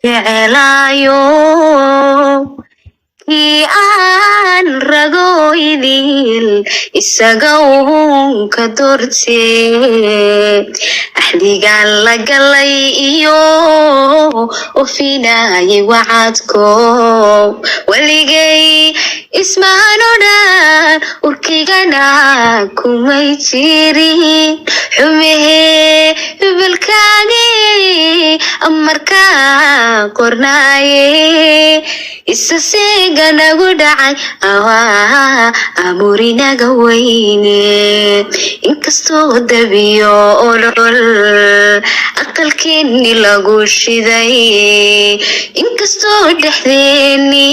jecelayo kii aan rago idil isaga uun ka doortee axdigaan la galay iyo ofinayay wacadko weligay ismaan odhan urkaygana kumay jirin xumehee hibilkaagi amarkaa qornaaye isaseega nagu dhacay amurinaga weyne inkastoo dabiyo olol aqalkeeni lagu shiday inkastoo dhexdeeni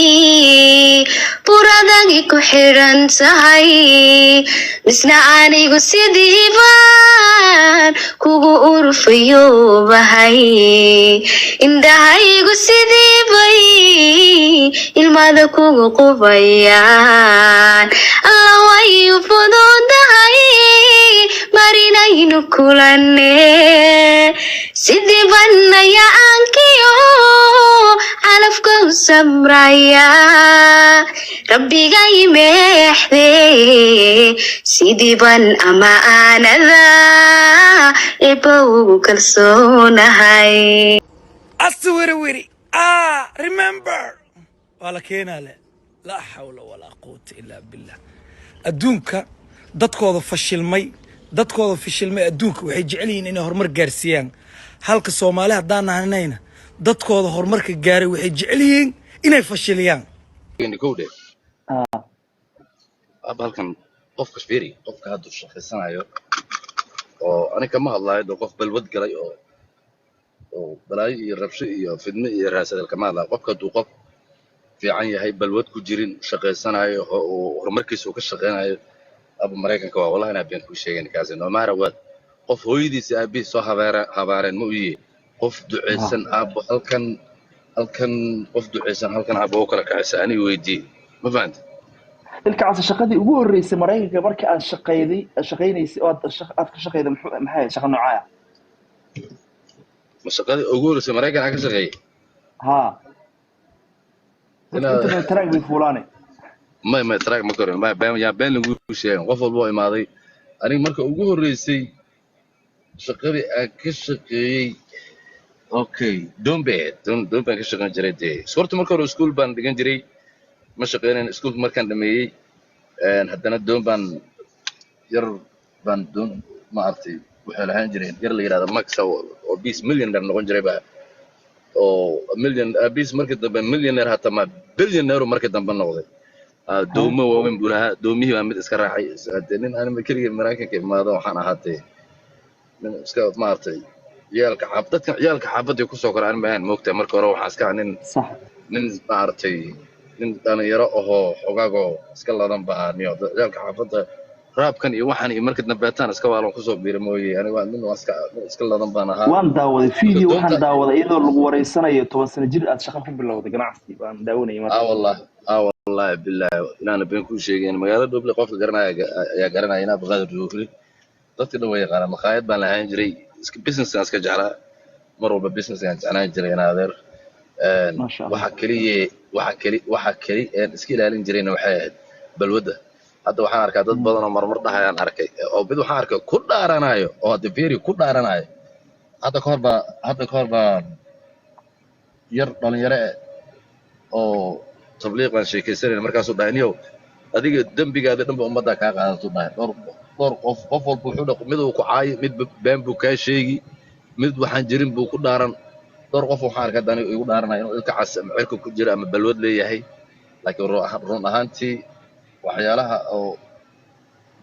buradagi ku xiran tahay misna anigu sidii baan kugu urfayobahay indhahaygu sidii bay ilmada kugu qubayaan alla wayu fududahay marinaynu kulane sidii banaya aankiyo calafka u samraya rabbigay meexde sidii ban amaanada eba ugu kalsoonahay. aswiri remember wala keenale la hawla wala quwwata illa billah adduunka dadkooda fashilmay adduunka waxay jecel yihiin inay horumar gaarsiiyaan halka Soomaali hadaan ahaynayna dadkooda horumarka gaaray waxay jecel yihiin inay fashiliyaan halkan qofka fiiri qofka hadda shaqeysanayo oo aniga ma hadlayo qof balwad galay oo balaayo iyo rabsho iyo fidmo iyo raasadal kama hadlayo qofka duu qof fiican yahay balwad ku jirin shaqeysanayo oo horumarkiisa ka shaqeynayo aba Mareykanka waa wallahi inaan been ku sheegay kaas no matter what qof hooyadiisa aabi soo habaareen ma u yahay qof duceysan aabo halkan qof duceysan halkan aabo kala kacaysa ani weydii ma fahanti ilkaas shaqadii ugu horeysay Mareykanka markii aan shaqeynaysay oo aad ka shaqeyday maxay shaqo noocaaya shaqadii ugu horeysay Mareykanka aan ka shaqeeyay inta track bi fuulaanay ma track ma korin ma been lagu sheegay qof walba oo imaaday aniga marka ugu horeysay shaqadii aan ka shaqeeyay okay dombe ka shaqeyn jiray sports marka hore school baan dhigan jiray ma shaqeynay school markaan dhameeyay haddana doon baan ma artay waxa lahayn jiray yar la yiraahdo max oo bis millionaire noqon jiray ba oo million bis markii dambe millionaire hatta ma billionaire markii dambe noqday doomo waaweyn buu lahaa doomihii baa mid iska raacay nin aan kaliya Mareykanka imaado waxaan ahaatay nin iska ma artay dadka ciyaalka xaafadda ku soo koraan ma moogtay marka hore waxaan iska nin ma artay nin dhalinyaro oo xogaago iska ladan baa niyo ciyaalka xaafadda raabkan iyo waxaan iyo markii dambe taan iska waalan ku soo biiray mooyee aniga nin iska ladan baan ahaa waan daawaday video waxaan daawaday iyadoo lagu wareysanayo 10 sano jir aad shaqo ku bilowday ganacsi baan daawanayay markaa wallahi billahi inaan been ku sheegay magaalada Dublin qofka garanaya ayaa garanaya inaan baqaad Dublin dadka dhan way yaqaan maqaayad baan lahayn jiray iska business iska jeclaa mar walba business aan jeclaan jiray inaan adeer waxa kaliya iska ilaalin jirayna waxay ahayd balwada hadda waxaan arkaa dad badan oo marmar dhahayaan arkay oo mid waxaan arkay ku dhaaranayo oo hadda fiiri ku dhaaranayo hadda ka hor baa yar dhalinyaro oo tabliiq baan sheekaysanay markaas uu dhaaniyo adiga dambigaada dhanba ummadda ka qaadato dhaay dhowr qof walba wuxuu dhaqo mid uu ku caay mid been buu ka sheegi mid waxaan jirin buu ku dhaaran dhowr qof waxaan arkaa dani igu dhaaranayo inuu ilka cas ama cirka ku jira ama balwad leeyahay laakiin run ahaantii waxyaalaha oo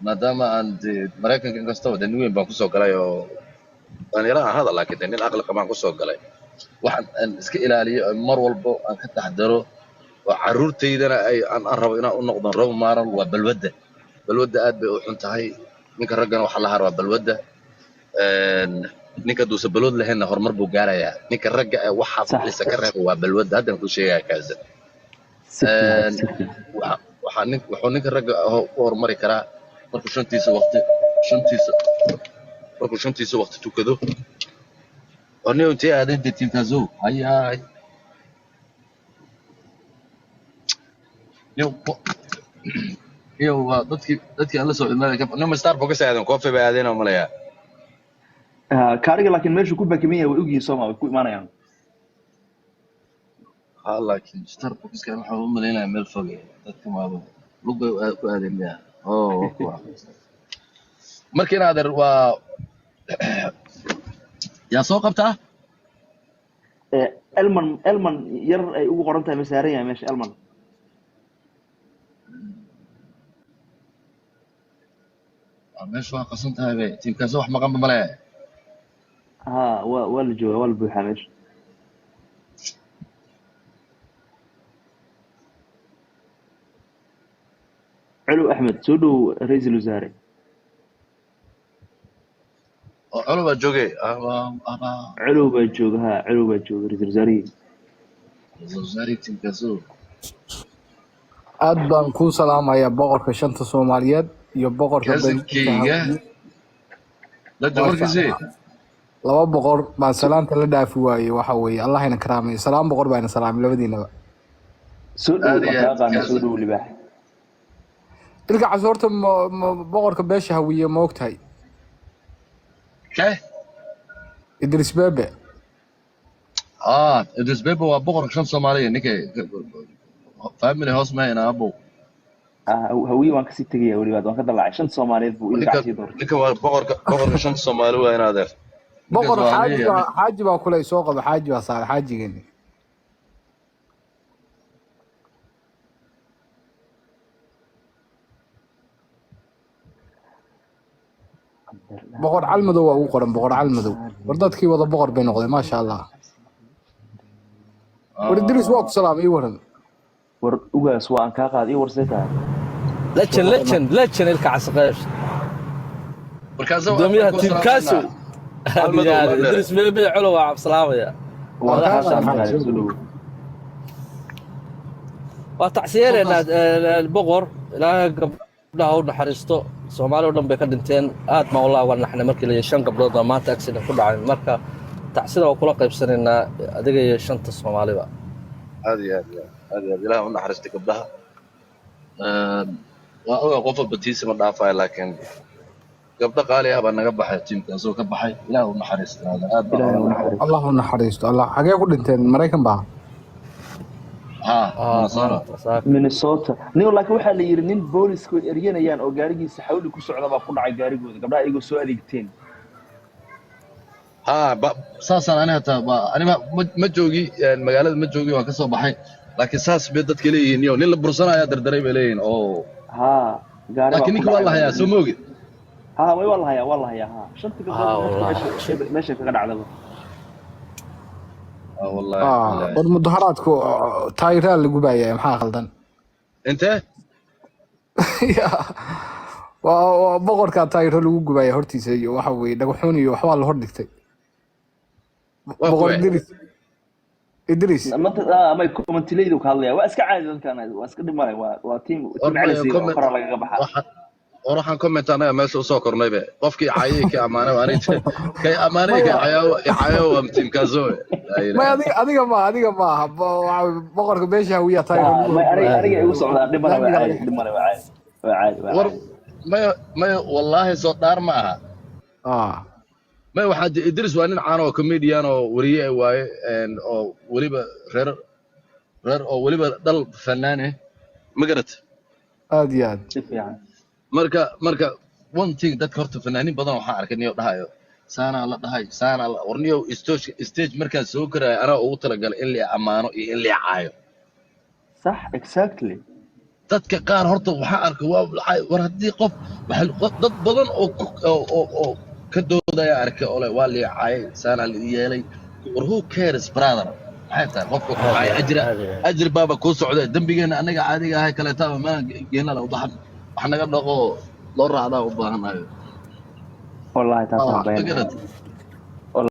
maadaama aan Mareykanka inkastoo nin weyn baan ku soo galay oo dhalinyaro aan hadal laakiin nin aqal qabaan ku soo galay waxaan iska ilaaliyo mar walba aan ka taxdaro وعرورتيدنا أي أن أربعنا النقطة ربع مارا وبالودة aad bay u xun tahay ninka ragana waxa la haraa balwada ninka duusa balwad lehna horumar buu gaarayaa ninka ragga waxa xiisa ka reebo waa balwada hadan ku sheegay kaasa wuxuu ninka ragga ku horumari karaa markuu shantiisa waqti tukado oo intii aad inta tiimtaaso hayaay iyo iyo waa dadkii aan la soo imaanay nima Starbucks aadan coffee bay aadeen oo malaya kaariga laakiin meeshu ku bakiman way ogyihiin Soomaa way ku imaanayaan laakiin Starbucks kan waxa uu maleynaa meel fog dadka maado lug bay ku aadeen miya markii naadir waa yaa soo qabtaa elman yar ay ugu qoran tahay masaaran yahay meesha elman meesha waa qasan tahay bay tiimkaas wax maqan ma leh waa la joogaa waa la buuxaa meesha culu axmed soo dhow ra-iisul wasaare culu baa joogay culu baa jooga culu baa jooga ra-iisul wasaarihii tiimkaasoo aad baan kuu salaamayaa boqorka shanta Soomaaliyeed iyo boqorka kayga la dabarkiisii laba boqor baan salaanta la dhaafi waayey waxa weeye Allah ina karaamay salaam boqor baan salaamay labadiinaba soo dhow libaax ilka casoorta boqorka beesha hawiye ma ogtahay Idris Bebe Idris Bebe waa boqorka shan Soomaaliyeed ninkay family house ma ina abo hawiye waan kasii tagayaa waliba waan ka dalacay shan Soomaaliyeed buu ilka casii doortay ninka waa boqorka shan Soomaali waa ina adeer boqor xaaji baa kula soo qaba xaaji baa saaray xaajigeeni boqor calmadow waa ugu qoran boqor calmadow war dadkii wada boqor bay noqday ma sha Allah war Idris waa ku salaamay waran war ugaas waa aan ka qaaday war seetaa لجن ilka casqeesh markaas doomiyaha tiimkaasu Idris Bebe culu waa salaamaya waa tacsiyeena boqor ilaahay gabdhaha u naxariisto Soomaaliya oo dhan bay ka dhinteen aad ma wallahi waan naxna markii la yeeshan gabdhood maanta accident ku dhacay marka tacsida waa kula qaybsanaynaa adiga iyo shanta Soomaaliba aad ilaahay u naxariisto gabdhaha waa oga qof batiisa ma dhaafay laakiin gabdha qaali ah baa naga baxay tiimkaas oo ka baxay ilaahay u naxariisto aad Allah u naxariisto Allah xagee ku dhinteen Mareykan baa Minnesota nin laakiin waxa la yiri nin booliisku eryanayaan oo gaarigiisa xawli ku socda baa ku dhacay gaarigooda gabdhaha iyagu soo adeegteen saasan aniga ma joogi magaalada ma joogi waan ka soo baxay laakiin saas bay dadka leeyihiin iyo nin la bursanaya dardaray bay leeyihiin gaari laakiin ninka waa la hayaa soo moogi way waa la hayaa shanta gabdhood meesha kaga dhacdaba والله war mudaharaadku taayiraa lagu baayay maxaa qaldan intee waa boqorka taayiro lagu gubaayay hortiisa iyo waxa weeye dhagaxoon iyo waxba la hor dhigtay boqor Idris ama commentilaydu ka hadlaya waa iska caadi dadkan waa iska dhimanay waa team macalisi qora laga baxaa waxaan comment anaga meesha u soo kornayba qofkii caayay ka amaanay aniga kay amaanay ka caayo waa tiimkaaso ma adiga ma boqorka beesha hawiya taayiro aniga igu socdaa dhimanay waa caadi ما والله صوت دار معها ما واحد يدرس وانين عانو كوميديان او وريه واي او وليبا رير او وليبا دل فنانه ما قرت ادياد يعني marka one thing dadka horta fanaaniin badan waxaan arkay inay dhahayo saana la dhahay saana la warniyo stage markaas soo koray ana ugu talagalay in la amaano iyo in la caayo صح exactly dadka qaar horta waxa arkay war hadii qof dad badan oo ka doodaya arkay oo waa la caayay saana la yeelay war who cares brother حتى qofka ay ajir baaba ku socday dambigeena anaga caadiga ahay kala taaba ma geena la wadax wax naga dhaqo loo raacdaa u baahanayo wallahi taas